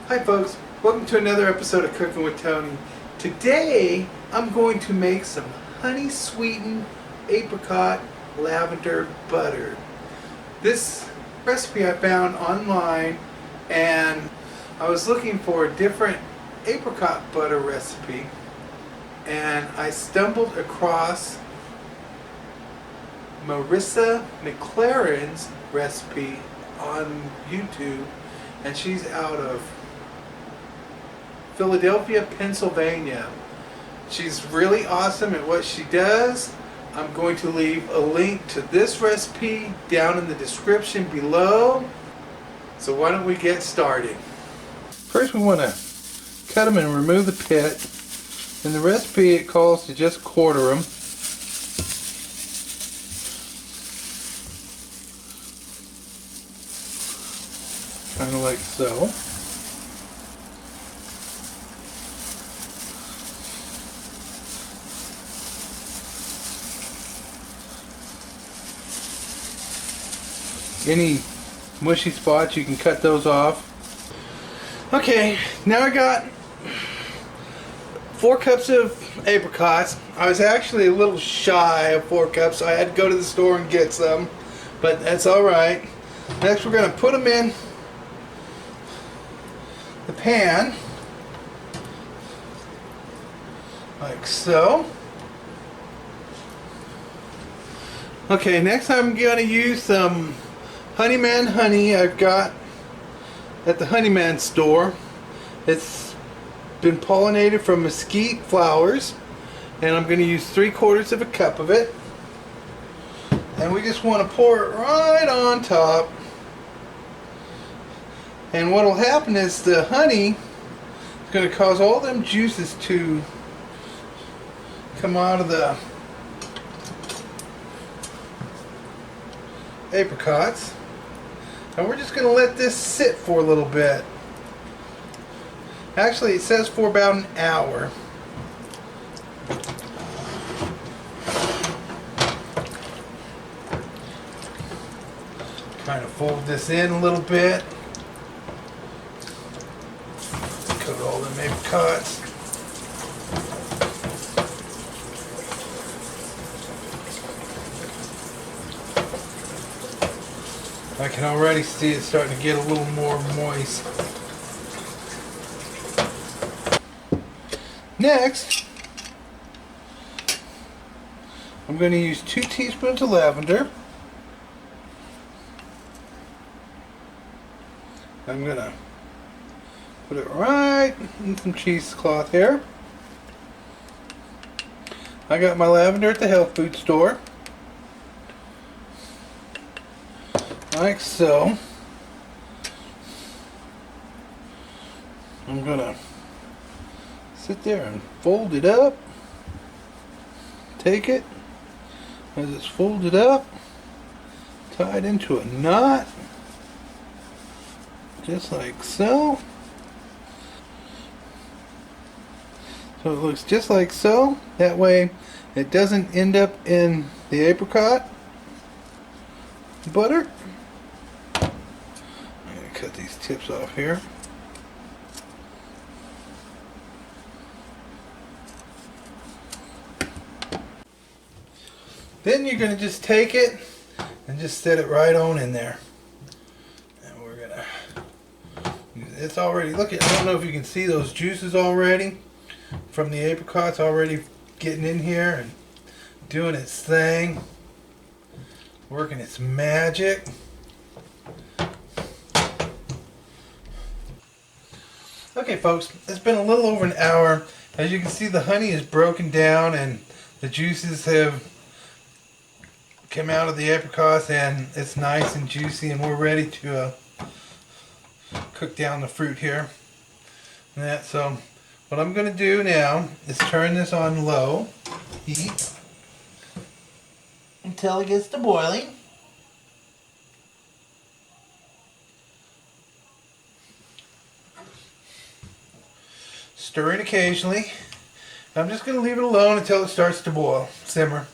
Hi folks, welcome to another episode of Cooking with Tony. Today I'm going to make some honey sweetened apricot lavender butter. This recipe I found online and I was looking for a different apricot butter recipe and I stumbled across Marisa McClellan's recipe on YouTube, and she's out of Philadelphia, Pennsylvania. She's really awesome at what she does. I'm going to leave a link to this recipe down in the description below. So why don't we get started? First we want to cut them and remove the pit. In the recipe it calls to just quarter them. Kind of like so. Any mushy spots, you can cut those off. Okay, now I got 4 cups of apricots. I was actually a little shy of 4 cups, so I had to go to the store and get some, but that's alright. Next we're going to put them in the pan, like so. Okay, next I'm going to use some Honeyman honey I've got at the Honeyman store. It's been pollinated from mesquite flowers, and I'm going to use 3/4 of a cup of it, and we just want to pour it right on top. And what will happen is the honey is going to cause all them juices to come out of the apricots. And we're just going to let this sit for a little bit. Actually, it says for about an hour. Kind of fold this in a little bit. Coat all the apricots. I can already see it starting to get a little more moist. Next, I'm going to use 2 teaspoons of lavender. I'm going to put it right in some cheesecloth here. I got my lavender at the health food store. Like so. I'm gonna sit there and fold it up. Take it as it's folded up, tie it into a knot, just like so. So it looks just like so. That way it doesn't end up in the apricot butter. Cut these tips off here. Then you're going to just take it and just set it right on in there. And we're going to, it's already, look at, I don't know if you can see those juices already from the apricots already getting in here and doing its thing, working its magic. Okay folks, it's been a little over an hour. As you can see, the honey is broken down and the juices have come out of the apricots and it's nice and juicy, and we're ready to cook down the fruit here. So what I'm going to do now is turn this on low heat until it gets to boiling. Stir it occasionally. I'm just going to leave it alone until it starts to boil, simmer.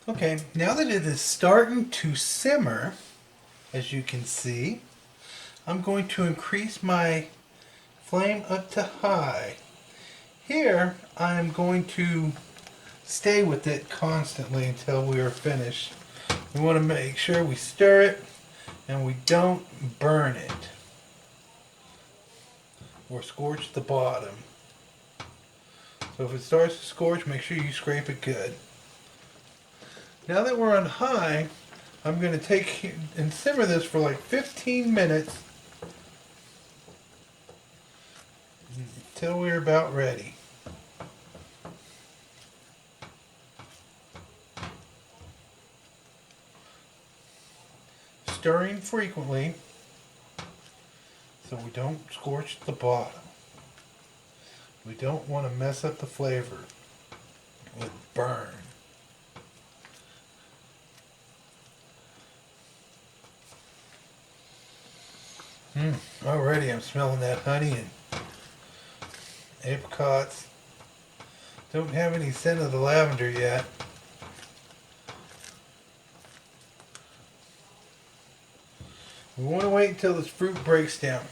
Okay, now that it is starting to simmer, as you can see, I'm going to increase my flame up to high. Here, I'm going to stay with it constantly until we are finished. We want to make sure we stir it and we don't burn it or scorch the bottom. So if it starts to scorch, make sure you scrape it good. Now that we're on high, I'm going to take and simmer this for like 15 minutes until we're about ready. Stirring frequently so we don't scorch the bottom. We don't want to mess up the flavor with burn. Already I'm smelling that honey and apricots. Don't have any scent of the lavender yet. We want to wait until this fruit breaks down.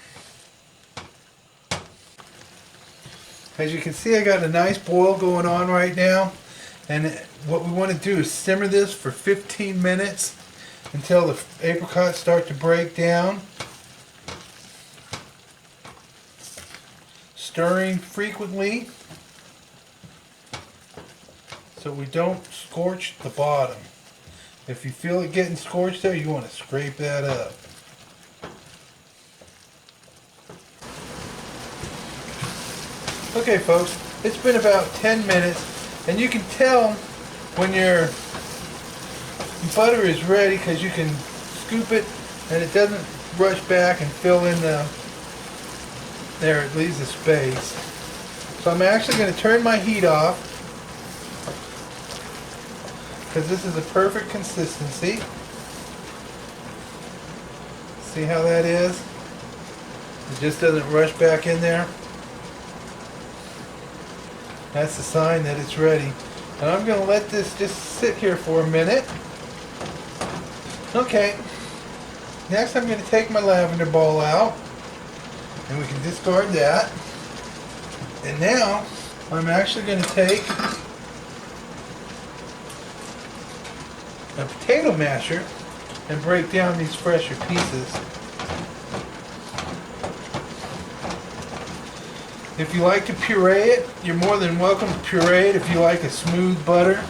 As you can see, I got a nice boil going on right now, and what we want to do is simmer this for 15 minutes until the apricots start to break down. Stirring frequently so we don't scorch the bottom. If you feel it getting scorched there, you want to scrape that up. Okay folks, it's been about 10 minutes and you can tell when your butter is ready because you can scoop it and it doesn't rush back and fill in there, it leaves a space. So I'm actually going to turn my heat off because this is a perfect consistency. See how that is? It just doesn't rush back in there. That's the sign that it's ready. And I'm going to let this just sit here for a minute. Okay. Next I'm going to take my lavender ball out. And we can discard that. And now I'm actually going to take a potato masher and break down these fresher pieces. If you like to puree it, you're more than welcome to puree it if you like a smooth butter.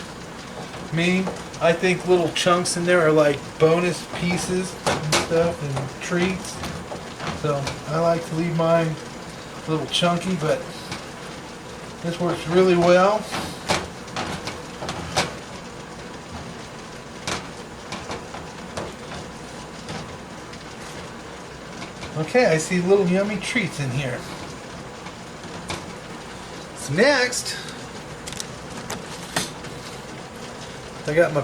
I think little chunks in there are like bonus pieces and stuff and treats. So I like to leave mine a little chunky, but this works really well. Okay, I see little yummy treats in here. So next, I got my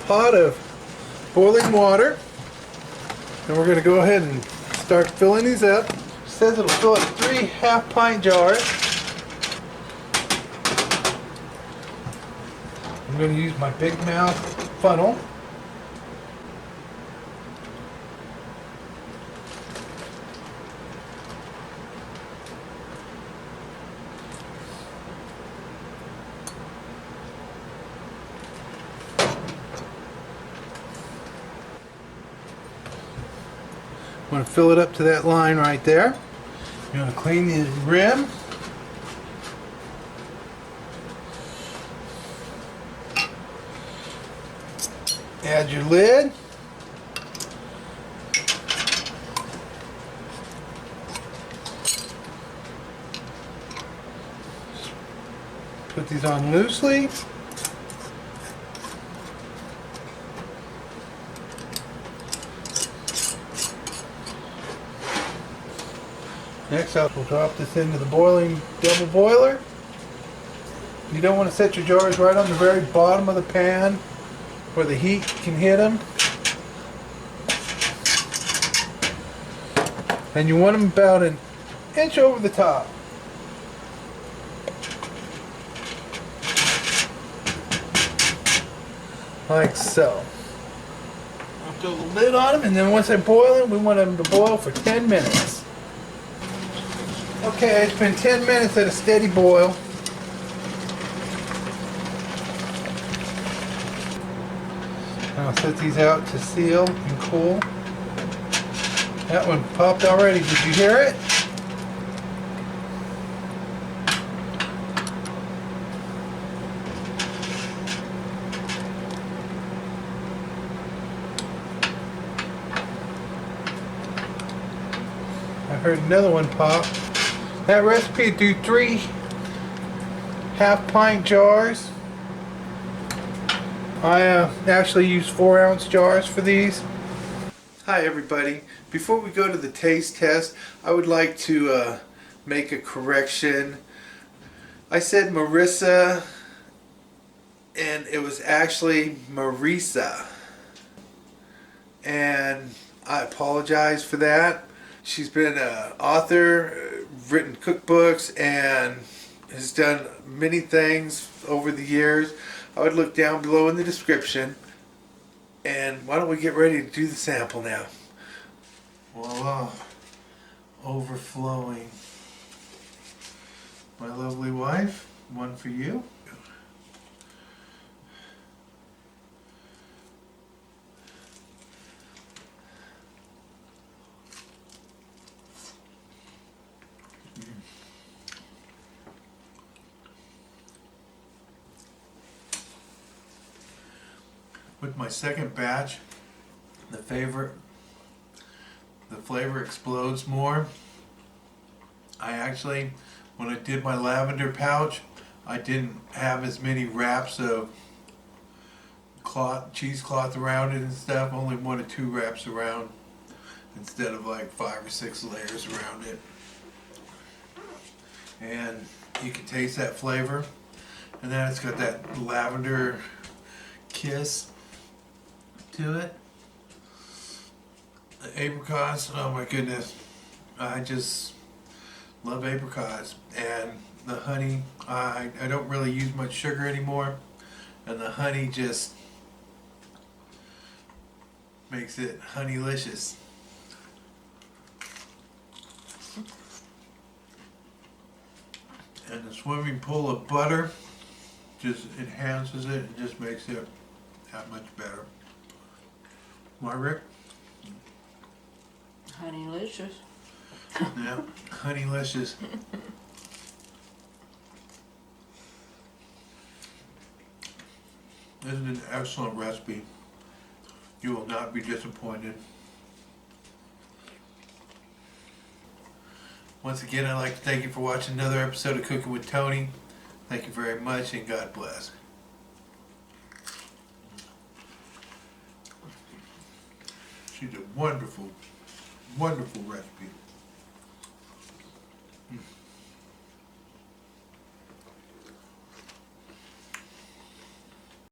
pot of boiling water, and we're going to go ahead and start filling these up. It says it'll fill up 3 half-pint jars. I'm going to use my big mouth funnel. I'm going to fill it up to that line right there. You're going to clean the rim. Add your lid. Put these on loosely. Next up, we'll drop this into the boiling double boiler. You don't want to set your jars right on the very bottom of the pan where the heat can hit them. And you want them about an inch over the top. Like so. Put a lid on them, and then once they boil them, we want them to boil for 10 minutes. Okay, it's been 10 minutes at a steady boil. I'll set these out to seal and cool. That one popped already. Did you hear it? I heard another one pop. That recipe do 3 half-pint jars. I actually use 4-ounce jars for these. Hi everybody. Before we go to the taste test, I would like to make a correction. I said Marisa, and it was actually Marisa. And I apologize for that. She's been an author, written cookbooks, and has done many things over the years. I would look down below in the description. And why don't we get ready to do the sample now? Voila. Overflowing. My lovely wife, one for you. With my second batch, the flavor explodes more. I actually, when I did my lavender pouch, I didn't have as many wraps of cheesecloth around it and stuff. Only 1 or 2 wraps around instead of like 5 or 6 layers around it. And you can taste that flavor. And then it's got that lavender kiss to it. The apricots, oh my goodness, I just love apricots. And the honey, I don't really use much sugar anymore, and the honey just makes it honeylicious. And the swimming pool of butter just enhances it and just makes it that much better. Margaret? Honeylicious. Yeah, honeylicious. This is an excellent recipe. You will not be disappointed. Once again, I'd like to thank you for watching another episode of Cooking with Tony. Thank you very much, and God bless. She's a wonderful, wonderful recipe.